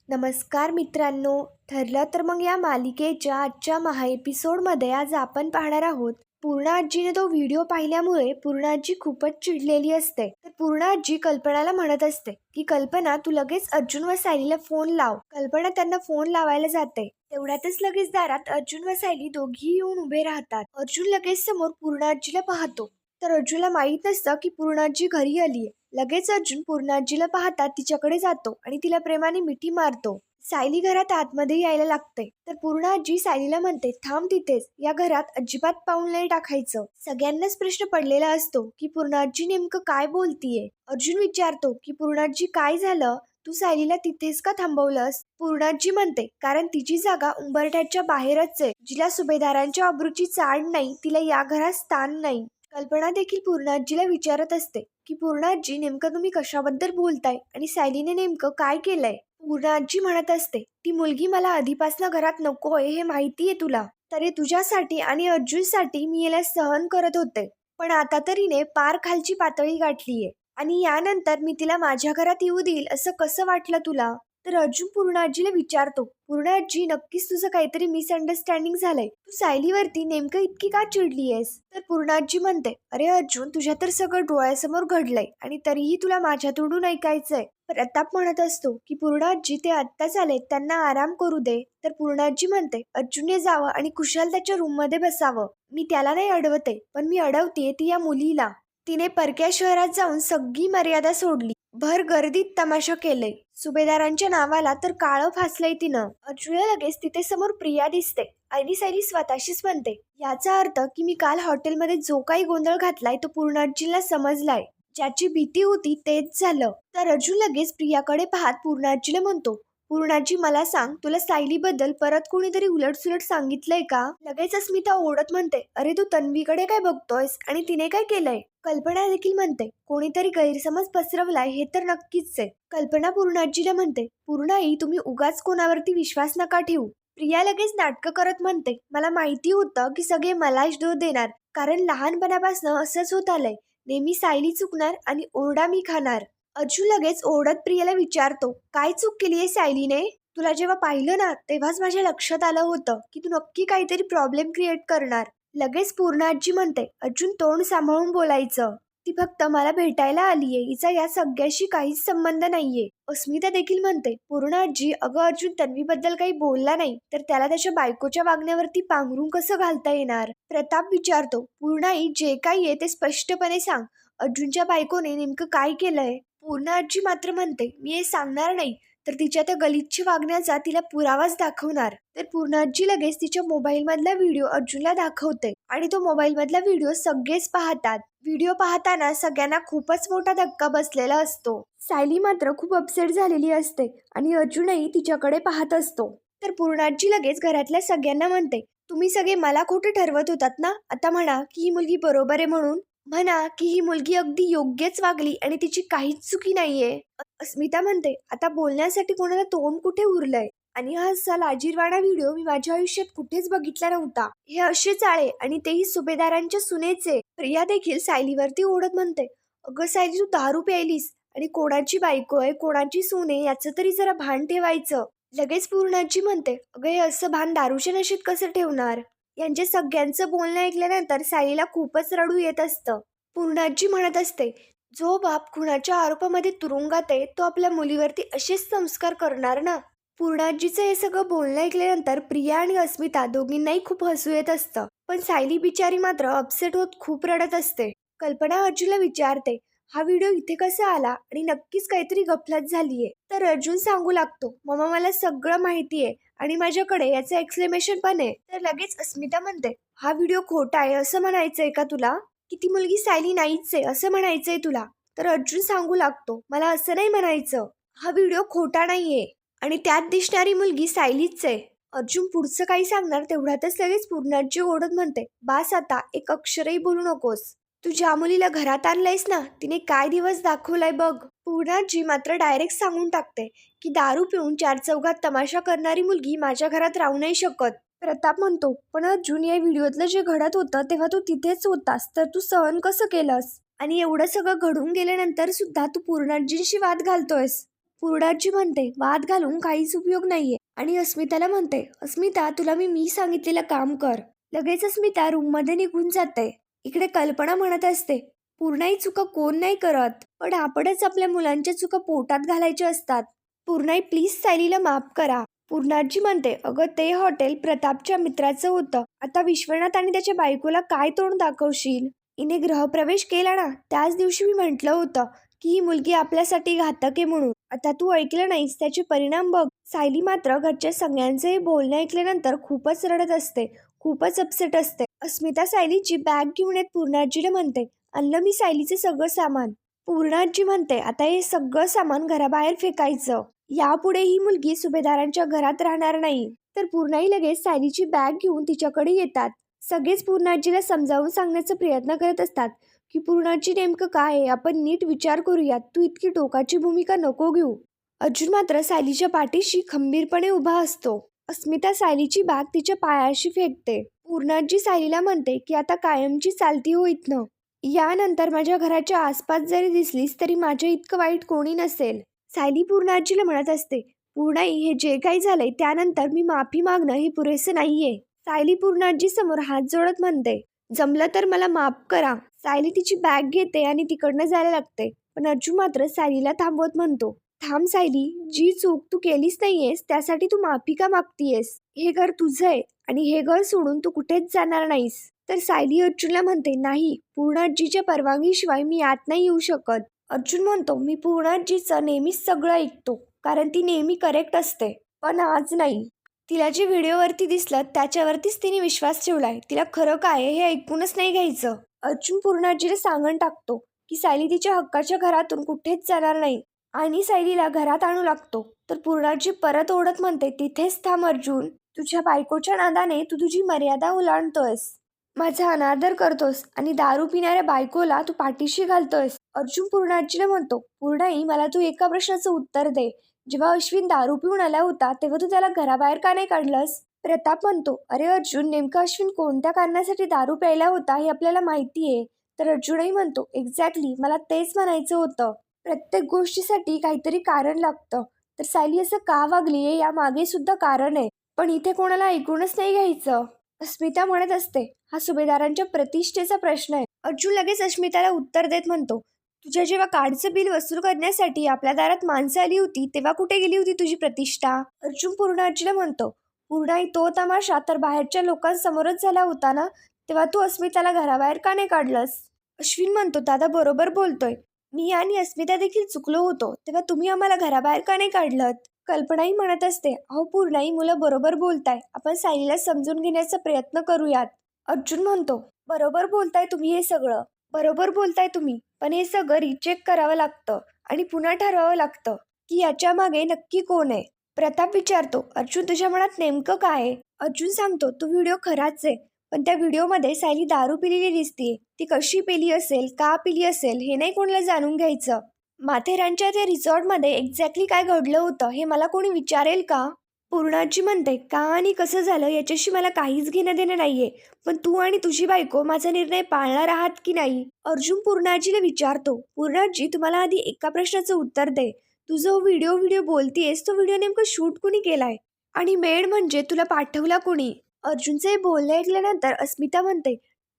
नमस्कार मित्रांनो. ठरलं तर मग या मालिकेच्या आजच्या एपिसोडमध्ये आज आपण पाहणार आहोत. पूर्णा आजीने तो व्हिडिओ पाहिल्यामुळे पूर्णा आजी खूपच चिडलेली असते. तर पूर्णा आजी कल्पनाला म्हणत असते की कल्पना, तू लगेच अर्जुन व सायलीला फोन लाव. कल्पना त्यांना फोन लावायला जाते. तेवढ्यातच लगेच दारात अर्जुन व सायली दोघी येऊन उभे राहतात. अर्जुन लगेच समोर पूर्णा आजीला पाहतो. तर अर्जुनला माहित नसतं की पूर्णा आजी घरी आलीये. लगेच अर्जुन पूर्णा आजीला पाहता तिच्याकडे जातो आणि तिला प्रेमाने मिठी मारतो. सायली घरात आतमध्ये यायला लागते. तर पूर्णा आजी सायलीला म्हणते, थांब तिथेच, या घरात अजिबात पाऊल नाही टाकायचं. सगळ्यांनाच प्रश्न पडलेला असतो की पूर्णा आजी नेमकं काय बोलतीये. अर्जुन विचारतो की पूर्णा आजी, काय झालं, तू सायलीला तिथेच का थांबवलंस? पूर्णा आजी म्हणते, कारण तिची जागा उंबरठ्याच्या बाहेरच आहे. जिला सुभेदारांच्या अब्रूची चाड नाही, तिला या घरात स्थान नाही. कल्पना देखील पूर्णा आजीला विचारत असते की पूर्णा आजी, नेमकं तुम्ही कशाबद्दल बोलताय आणि सायलीने नेमकं काय केलंय? पूर्णा आजी म्हणत असते, ती मुलगी मला आधीपासून घरात नकोय हे माहितीये तुला. तरी तुझ्यासाठी आणि अर्जुनसाठी मी याला सहन करत होते, पण आता तरीने पार खालची पातळी गाठलीये आणि यानंतर मी तिला माझ्या घरात येऊ देईल असं कसं वाटलं तुला? तर अर्जुन पूर्णा आजीला विचारतो, पूर्णा आजी, नक्कीच तुझं काहीतरी मिसअंडरस्टँडिंग झालंय. तू सायलीवरती नेमकं इतकी का चिडलीयस? तर पूर्णा आजी म्हणते, अरे अर्जुन, तुझ्या तर सगळं डोळ्यासमोर घडलंय आणि तरीही तुला माझ्या तोंडून ऐकायचंय. प्रताप म्हणत असतो की पूर्णा आजी, ते आत्ताच आलेत, त्यांना आराम करू दे. तर पूर्णा आजी म्हणते, अर्जुनने जावं आणि कुशाल त्याच्या रूम मध्ये बसावं. मी त्याला नाही अडवते, पण मी अडवते ती या मुलीला. तिने परक्या शहरात जाऊन सगळी मर्यादा सोडली, भर गर्दीत तमाशा केलंय, सुभेदारांच्या नावाला तर काळं फासलंय तिनं. अर्जुनला लगेच तिथे समोर प्रिया दिसते आणि सायली स्वतःशीच म्हणते, याचा अर्थ की मी काल हॉटेलमध्ये जो काही गोंधळ घातलाय तो पूर्णा आजीला समजलाय. ज्याची भीती होती तेच झालं. तर अर्जुन लगेच प्रियाकडे पाहत पूर्णा आजीला म्हणतो, पूर्णाजी, मला सांग, तुला सायलीबद्दल परत कोणीतरी उलटसुलट सांगितलंय का? लगेच अस्मिता ओरडत म्हणते, अरे तू तन्वीकडे काय बघतोयस आणि तिने काय केलंय? कल्पना देखील म्हणते, कोणीतरी गैरसमज पसरवलाय हे तर नक्कीच आहे. कल्पना पूर्णा आजीला म्हणते, पूर्णाई, तुम्ही उगाच कोणावरती विश्वास नका ठेवू. प्रिया लगेच नाटकं करत म्हणते, मला माहिती होतं की सगळे मलाच दोष देणार, कारण लहानपणापासून असंच होत आलंय. नेहमी सायली चुकणार आणि ओरडा मी खाणार. अर्जुन लगेच ओरडत प्रियाला विचारतो, काय चूक केली आहे सायलीने? तुला जेव्हा पाहिलं ना तेव्हाच माझ्या लक्षात आलं होतं की तू नक्की काहीतरी प्रॉब्लेम क्रिएट करणार. लगेच पूर्णा आजी म्हणते, अर्जुन, तोंड सांभाळून बोलायचं. ती फक्त मला भेटायला आलीये, हिचा या सगळ्याशी काहीच संबंध नाहीये. अस्मिता देखील म्हणते, पूर्णा आजी, अगं अर्जुन तन्वीबद्दल काही बोलला नाही तर त्याला त्याच्या बायकोच्या वागण्यावरती पांघरून कसं घालता येणार? प्रताप विचारतो, पूर्णाई, जे काही आहे ते स्पष्टपणे सांग. अर्जुनच्या बायकोने नेमकं काय केलंय? पूर्णा आजी मात्र म्हणते, मी हे सांगणार नाही तर तिच्या त्या गलिच्छ वागण्याचा तिला पुरावाच दाखवणार. तर पूर्णा आजी लगेच तिच्या मोबाईल मधला व्हिडिओ अर्जुनला दाखवते आणि तो मोबाईल मधला व्हिडिओ सगळेच पाहतात. व्हिडिओ पाहताना सगळ्यांना खूपच मोठा धक्का बसलेला असतो. सायली मात्र खूप अपसेट झालेली असते आणि अर्जुनही तिच्याकडे पाहत असतो. तर पूर्णा आजी लगेच घरातल्या सगळ्यांना म्हणते, तुम्ही सगळे मला खोटं ठरवत होतात ना, आता म्हणा की ही मुलगी बरोबर आहे म्हणून. म्हणा की ही मुलगी अगदी योग्यच वागली आणि तिची काहीच चुकी नाहीये. अस्मिता म्हणते, आता बोलण्यासाठी कोणाला तोंड कुठे उरलंय? आणि हा असा लाजिरवाणा व्हिडिओ मी माझ्या आयुष्यात कुठेच बघितला नव्हता. हे असे चाळे आणि तेही सुभेदारांच्या सुनेचे. प्रिया देखील सायलीवरती ओढत म्हणते, अगं सायली, तू दारू प्यायलीस आणि कोणाची बायको आहे, कोणाची सून आहे याचं तरी जरा भान ठेवायचं. लगेच पूर्णाची म्हणते, अगं हे असं भान दारूच्या नशेत कसं ठेवणार? यांच्या सगळ्यांचं बोलणं ऐकल्यानंतर सायलीला खूपच रडू येत असतं. पूर्णाजी म्हणत असते, जो बाप खुनाच्या आरोपामध्ये तुरुंगात आहे तो आपल्या मुलीवरती असेच संस्कार करणार ना? पूर्णाजीचं हे सगळं बोलणं ऐकल्यानंतर प्रिया आणि अस्मिता दोघींनाही खूप हसू येत असतं, पण सायली बिचारी मात्र अपसेट होत खूप रडत असते. कल्पना अर्जुनला विचारते, हा व्हिडिओ इथे कसा आला आणि नक्कीच काहीतरी गफलत झालीये. तर अर्जुन सांगू लागतो, मम्मा, मला सगळं माहितीये आणि माझ्याकडे याचं एक्सप्लेनेशन पण आहे. तर लगेच अस्मिता म्हणते, हा व्हिडिओ खोटा आहे असं म्हणायचंय का तुला? की ती मुलगी सायली नाहीच आहे असं म्हणायचंय तुला? तर अर्जुन सांगू लागतो, मला असं नाही म्हणायचं, हा व्हिडिओ खोटा नाहीये आणि त्यात दिसणारी मुलगी सायलीच आहे. अर्जुन पुढचं काही सांगणार तेवढ्यातच लगेच पूर्णाजी ओढत म्हणते, बास आता, एक अक्षरही बोलू नकोस. तू ज्या मुलीला घरात आणलंयस ना तिने काय दिवस दाखवलाय बघ. पूर्णाजी मात्र डायरेक्ट सांगून टाकते की दारू पिऊन चार चौघात तमाशा करणारी मुलगी माझ्या घरात राहू नाही शकत. प्रताप म्हणतो, पण अर्जुन, या व्हिडिओतलं जे घडत होतं तेव्हा तू तिथेच होतास, तर तू सहन कसं केलंस? आणि एवढं सगळं घडून गेल्यानंतर सुद्धा तू पूर्णाजींशी वाद घालतोयस. पूर्णाजी म्हणते वाद घालून काहीच उपयोग नाहीये आणि अस्मिताला म्हणते अस्मिता तुला मी सांगितलेलं काम कर. लगेच अस्मिता रूम मध्ये निघून जाते. इकडे कल्पना म्हणत असते पूर्णाई चुका कोण नाही करत, पण आपणच आपल्या मुलांच्या चुका पोटात घालायच्या असतात. पूर्णाई प्लीज सायलीला माफ करा. पूर्णाजी म्हणते अगं ते हॉटेल प्रतापच्या मित्राचं होतं. आता विश्वनाथ आणि त्याच्या बायकोला काय तोंड दाखवशील. हिने गृहप्रवेश केला ना, त्याच दिवशी मी म्हटलं होतं की ही मुलगी आपल्यासाठी घातक आहे म्हणून. आता तू ऐकलं नाहीस, त्याचे परिणाम बघ. सायली मात्र घरच्या सगळ्यांचे हे बोलणे ऐकल्यानंतर खूपच रडत असते, खूपच अपसेट असते. अस्मिता सायलीची बॅग घेऊन येत पूर्णाजीला म्हणते आणलं मी सायलीचे सगळं सामान. पूर्णाजी म्हणते आता हे सगळं सामान घराबाहेर फेकायचं. यापुढे ही मुलगी सुभेदारांच्या घरात राहणार नाही. तर पूर्णाई लगेच सायलीची बॅग घेऊन तिच्याकडे येतात. सगळेच पूर्णाजीला समजावून सांगण्याचा प्रयत्न करत असतात की पूर्णाजी नेमकं काय आहे, आपण नीट विचार करूयात, तू इतकी टोकाची भूमिका नको घेऊ. अर्जुन मात्र सायलीच्या पाठीशी खंबीरपणे उभा असतो. अस्मिता सायलीची बॅग तिच्या पायाशी फेकते. पूर्णाजी सायलीला म्हणते की आता कायमची चालती हो इथनं. यानंतर माझ्या घराच्या आसपास जरी दिसलीस तरी माझ्या इतकं वाईट कोणी नसेल. सायली पूर्णाजीला म्हणत असते पूर्णाई हे जे काही झालंय त्यानंतर मी माफी मागणं हे पुरेसे नाहीये. सायली पूर्णाजी समोर हात जोडत म्हणते जमलं तर मला माफ करा. सायली तिची बॅग घेते आणि तिकडनं जायला लागते, पण अर्जुन मात्र सायलीला थांबवत म्हणतो थांब सायली, जी चूक तू केलीच नाहीयेस त्यासाठी तू माफी का मागतीयेस. हे घर तुझं आहे आणि हे घर सोडून तू कुठेच जाणार नाहीस. तर सायली अर्जुनला म्हणते नाही, पूर्णाजीच्या परवानगीशिवाय मी आत नाही येऊ शकत. अर्जुन म्हणतो मी पूर्णाजीचं नेहमीच सगळं ऐकतो, कारण ती नेहमी करेक्ट असते, पण आज नाही. तिला जे व्हिडिओवरती दिसलं त्याच्यावरतीच तिने विश्वास ठेवलाय. तिला खरं काय हे ऐकूनच नाही घ्यायचं. अर्जुन पूर्णाजीला सांगून टाकतो की सायली तिच्या हक्काच्या घरातून कुठेच जाणार नाही आणि सायलीला घरात आणू लागतो. तर पूर्णाजी परत ओढत म्हणते तिथेच थांब अर्जुन, तुझ्या बायकोच्या नादाने तू तुझी मर्यादा ओलांडतोयस, माझा अनादर करतोस आणि दारू पिणाऱ्या बायकोला तू पाठीशी घालतोयस. अर्जुन पूर्णाजीला म्हणतो पूर्णाई मला तू एका प्रश्नाचं उत्तर दे. जेव्हा अश्विन दारू पिऊन आला होता तेव्हा तू त्याला घराबाहेर का नाही काढलंस. प्रताप म्हणतो अरे अर्जुन, नेमका अश्विन कोणत्या कारणासाठी दारू प्यायला होता हे आपल्याला माहितीये. तर अर्जुनही म्हणतो एक्झॅक्टली, मला तेच म्हणायचं होतं. प्रत्येक गोष्टीसाठी काहीतरी कारण लागतं. तर सायली असं का वागली आहे या मागे सुद्धा कारण आहे, पण इथे कोणाला ऐकूनच नाही घ्यायचं. अस्मिता म्हणत असते हा सुभेदारांच्या प्रतिष्ठेचा प्रश्न आहे. अर्जुन लगेच अस्मिताला उत्तर देत म्हणतो तुझ्या जेव्हा कार्डचं बिल वसूल करण्यासाठी आपल्या दारात माणसं आली होती तेव्हा कुठे गेली होती तुझी प्रतिष्ठा. अर्जुन पूर्णाजीला म्हणतो पूर्णाई तो तमाशा तर बाहेरच्या लोकांसमोरच झाला होता ना, तेव्हा तू अस्मिताला घराबाहेर का नाही काढलंस. अश्विन म्हणतो दादा बरोबर बोलतोय, मी आणि अस्मिता देखील चुकलो होतो, तेव्हा तुम्ही आम्हाला घराबाहेर का नाही काढलं. कल्पनाही म्हणत असते अहो पूर्णाई मुलं बरोबर बोलताय, आपण सायलीला समजून घेण्याचा प्रयत्न करूयात. अर्जुन म्हणतो बरोबर बोलताय तुम्ही, हे सगळं बरोबर बोलताय तुम्ही, पण हे सगळं रिचेक करावं लागतं आणि पुन्हा ठरवावं लागतं की याच्या मागे नक्की कोण आहे. प्रताप विचारतो अर्जुन तुझ्या मनात नेमकं काय आहे. अर्जुन सांगतो तो व्हिडिओ खराच आहे, पण त्या व्हिडिओमध्ये सायली दारू पिलेली दिसतीये. ती कशी पिली असेल, का पिली असेल हे नाही कोणाला जाणून घ्यायचं. माथेरानच्या त्या रिसॉर्टमध्ये एक्झॅक्टली काय घडलं होतं हे मला कोणी विचारेल का. पूर्णाजी म्हणते का आणि कसं झालं याच्याशी मला काहीच घेणं देणं नाहीये, पण तू आणि तुझी बायको माझा निर्णय पाळणार आहात की नाही. अर्जुन पूर्णाजीला विचारतो पूर्णाजी तुम्हाला आधी एका प्रश्नाचं उत्तर दे, तू जो व्हिडिओ बोलतीयस तो व्हिडिओ नेमकं शूट कुणी केलाय आणि मेड म्हणजे तुला पाठवला कुणी. अर्जुनचे बोलणे ऐकल्यानंतर अस्मिता म्हणते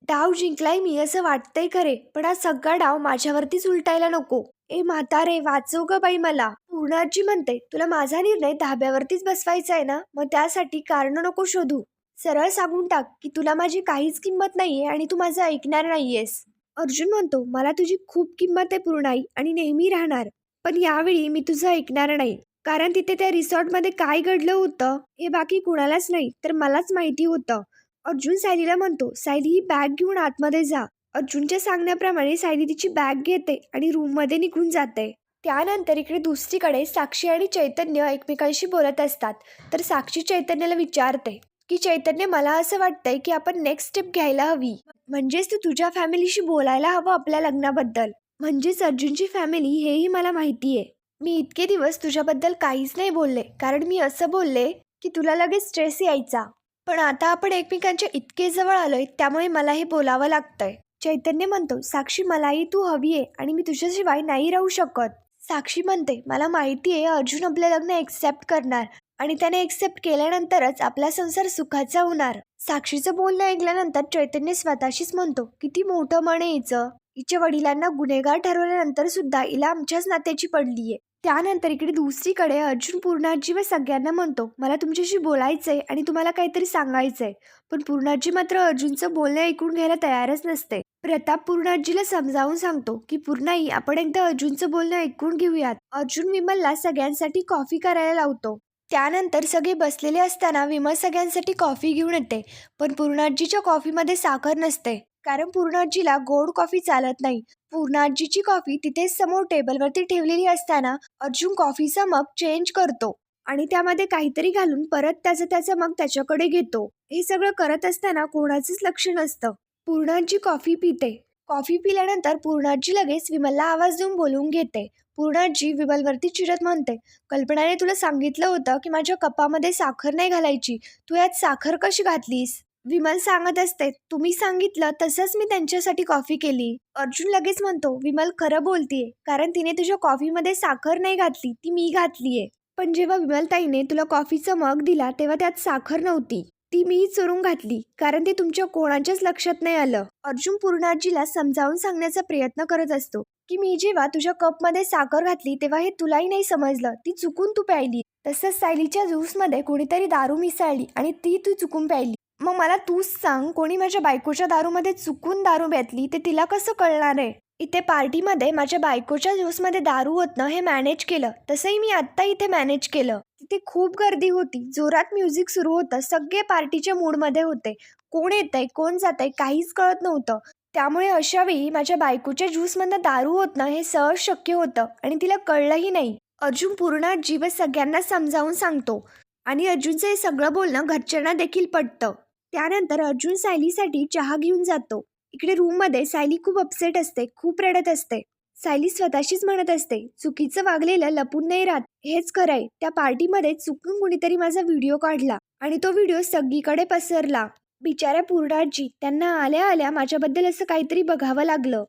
डाव जिंकलाय मी असं वाटतंय खरे, पण हा सगळा डाव माझ्यावरतीच उलटायला नको. ए म्हातारे वाचव ग बाई मला. पूर्णाजी म्हणते तुला माझा निर्णय धाब्यावरतीच बसवायचा आहे ना, मग त्यासाठी कारण नको शोधू. सरळ सांगून टाक की तुला माझी काहीच किंमत नाहीये आणि तू माझं ऐकणार नाहीयेस. अर्जुन म्हणतो मला तुझी खूप किंमत आहे पूर्णाई आणि नेहमी राहणार, पण यावेळी मी तुझं ऐकणार नाही, कारण तिथे त्या रिसॉर्टमध्ये काय घडलं होतं हे बाकी कुणालाच नाही तर मलाच माहिती होतं. अर्जुन सायलीला म्हणतो सायली ही बॅग घेऊन आतमध्ये जा. अर्जुनच्या सांगण्याप्रमाणे सायली तिची बॅग घेते आणि रूममध्ये निघून जाते. त्यानंतर इकडे दुसरीकडे साक्षी आणि चैतन्य एकमेकांशी बोलत असतात. तर साक्षी चैतन्याला विचारते की चैतन्य मला असं वाटतंय की आपण नेक्स्ट स्टेप घ्यायला हवी, म्हणजेच तू तुझ्या फॅमिलीशी बोलायला हवं आपल्या लग्नाबद्दल, म्हणजेच अर्जुनची फॅमिली हेही मला माहितीये. मी इतके दिवस तुझ्याबद्दल काहीच नाही बोलले, कारण मी असं बोलले की तुला लगेच स्ट्रेस यायचा, पण आता आपण एकमेकांच्या इतके जवळ आलोय त्यामुळे मला हे बोलावं लागतंय. चैतन्य म्हणतो साक्षी मलाही तू हवी आहे आणि मी तुझ्याशिवाय नाही राहू शकत. साक्षी म्हणते, मला माहिती आहे अर्जुन आपलं लग्न एक्सेप्ट करणार आणि त्याने एक्सेप्ट केल्यानंतरच आपला संसार सुखाचा होणार. साक्षीचं बोलणं ऐकल्यानंतर चैतन्य स्वतःशीच म्हणतो, किती मोठं मन आहे हिचं. हिच्या वडिलांना गुन्हेगार ठरवल्यानंतर सुद्धा हिला आमच्याच नात्याची पडलीये. त्यानंतर इकडे दुसरीकडे अर्जुन पूर्णाजी व सगळ्यांना म्हणतो, मला तुमच्याशी बोलायचंय आणि तुम्हाला काहीतरी सांगायचंय. पण पूर्णाजी मात्र अर्जुनचं बोलणं ऐकून घ्यायला तयारच नसते. प्रताप पूर्णाजीला समजावून सांगतो की पूर्णाई, आपण एकदा अर्जुनचं बोलणं ऐकून घेऊयात. अर्जुन विमलला सगळ्यांसाठी कॉफी करायला लावतो. त्यानंतर सगळे बसलेले असताना विमल सगळ्यांसाठी कॉफी घेऊन येते. पण पूर्णाजीच्या कॉफीमध्ये साखर नसते, कारण पूर्णाजीला गोड कॉफी चालत नाही. पूर्णाजीची कॉफी तिथेच समोर टेबलवरती ठेवलेली असताना अर्जुन कॉफीचा मग चेंज करतो आणि त्यामध्ये काहीतरी घालून परत त्याचा मग त्याच्याकडे घेतो. हे सगळं करत असताना कोणाचंच लक्ष नसतं. पूर्णाजी कॉफी पिते. कॉफी पिल्यानंतर पूर्णाजी लगेच विमलला आवाज देऊन बोलवून घेते. पूर्णाजी विमलवरती चिडत म्हणते, कल्पनाने तुला सांगितलं होतं की माझ्या कपामध्ये साखर नाही घालायची, तू यात साखर कशी घातलीस? विमल सांगत असते, तुम्ही सांगितलं तसंच मी त्यांच्यासाठी कॉफी केली. अर्जुन लगेच म्हणतो, विमल खरं बोलतीये, कारण तिने तुझ्या कॉफीमध्ये साखर नाही घातली, ती मी घातलीये. पण जेव्हा विमलताईने तुला कॉफीचा मग दिला तेव्हा त्यात साखर नव्हती, ती मी चोरून घातली, कारण ते तुमच्या कोणाच्याच लक्षात नाही आलं. अर्जुन पूर्णाजीला समजावून सांगण्याचा प्रयत्न करत असतो की मी जेव्हा तुझ्या कपमध्ये साखर घातली तेव्हा हे तुलाही नाही समजलं, ती चुकून तू प्यायली. तसंच सायलीच्या ज्यूसमध्ये कोणीतरी दारू मिसळली आणि ती तू चुकून प्यायली. मग मला तूच सांग, कोणी माझ्या बायकोच्या दारूमध्ये चुकून दारू घातली ते तिला कसं कळणार आहे? इथे पार्टीमध्ये माझ्या बायकोच्या ज्यूसमध्ये दारू होतं हे मॅनेज केलं, तसंही मी आत्ता इथे मॅनेज केलं. तिथे खूप गर्दी होती, जोरात म्युझिक सुरू होतं, सगळे पार्टीच्या मूडमध्ये होते. कोण येतंय कोण जातंय काहीच कळत नव्हतं. त्यामुळे अशावेळी माझ्या बायकोच्या ज्यूसमधनं दारू होतं हे सहज शक्य होतं आणि तिला कळलंही नाही. अर्जुन पूर्ण जीव सगळ्यांना समजावून सांगतो आणि अर्जुनचं हे सगळं बोलणं घरच्यांना देखील पटतं. त्यानंतर अर्जुन सायलीसाठी चहा घेऊन जातो. इकडे रूममध्ये सायली खूप अपसेट असते, खूप रडत असते. सायली स्वतःशीच म्हणत असते, चुकीचं वागलेलं लपून नाही राहत, हेच खरंय. त्या पार्टीमध्ये चुकून कुणीतरी माझा व्हिडिओ काढला आणि तो व्हिडिओ सगळीकडे पसरला. बिचाऱ्या पूर्णाजी, त्यांना आल्या आल्या माझ्याबद्दल असं काहीतरी बघावं लागलं.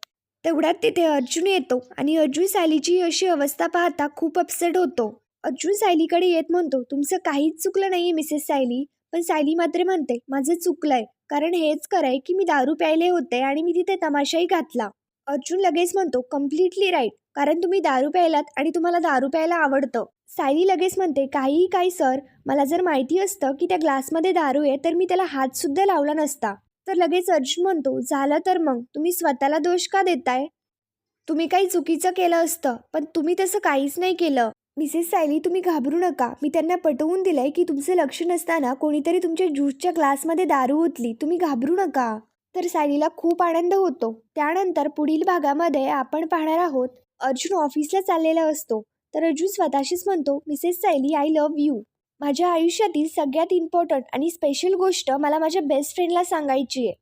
तेवढ्यात तिथे अर्जुन येतो आणि अर्जुन सायलीची अशी अवस्था पाहता खूप अपसेट होतो. अर्जुन सायलीकडे येत म्हणतो, तुमचं काहीच चुकलं नाहीये मिसेस सायली. पण सायली मात्र म्हणते, माझं चुकलंय, कारण हेच खरंय की मी दारू प्यायले होते आणि मी तिथे तमाशाही घातला. अर्जुन लगेच म्हणतो, कम्प्लिटली राईट, कारण तुम्ही दारू प्यायलात आणि तुम्हाला दारू प्यायला आवडतं. सायली लगेच म्हणते, काहीही काय सर, मला जर माहिती असतं की त्या ग्लासमध्ये दारू आहे तर मी त्याला हात सुद्धा लावला नसता. तर लगेच अर्जुन म्हणतो, झालं तर मग तुम्ही स्वतःला दोष का देताय? तुम्ही काही चुकीचं केलं असतं, पण तुम्ही तसं काहीच नाही केलं. मिसेस सायली, तुम्ही घाबरू नका. मी त्यांना पटवून दिलंय की तुमचं लक्ष नसताना कोणीतरी तुमच्या ज्यूसच्या ग्लासमध्ये दारू ओतली. तुम्ही घाबरू नका. तर सायलीला खूप आनंद होतो. त्यानंतर पुढील भागामध्ये आपण पाहणार आहोत, अर्जुन ऑफिसला चाललेला असतो. तर अर्जुन स्वतःशीच म्हणतो, Mrs Sayali, I love you. माझ्या आयुष्यातील सगळ्यात इम्पॉर्टंट आणि स्पेशल गोष्ट मला माझ्या बेस्ट फ्रेंडला सांगायची आहे.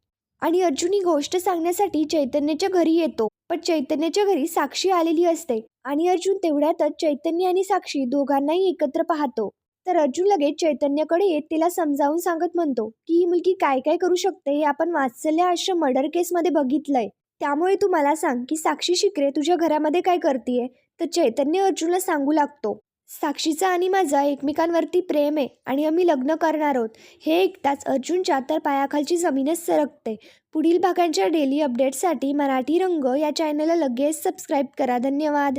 आणि अर्जुन ही गोष्ट सांगण्यासाठी चैतन्याच्या घरी येतो. पण चैतन्याच्या घरी साक्षी आलेली असते आणि अर्जुन तेवढ्यातच चैतन्य आणि साक्षी दोघांनाही एकत्र पाहतो. तर अर्जुन लगेच चैतन्याकडे येत तिला समजावून सांगत म्हणतो की ही मुलगी काय काय करू शकते हे आपण वात्सल्य आश्रम मर्डर केसमध्ये बघितलंय. त्यामुळे तू मला सांग की साक्षी शिकरे तुझ्या घरामध्ये काय करतीये? तर चैतन्य अर्जुनला सांगू लागतो, साक्षीचा आणि माझा एकमेकांवरती प्रेम आहे आणि आम्ही लग्न करणार आहोत. हे ऐकताच अर्जुनच्या तर पायाखालची जमीनच सरकते. पुढील भागांच्या डेली अपडेट्ससाठी मराठी रंग या चॅनलला लगेच सबस्क्राईब करा. धन्यवाद.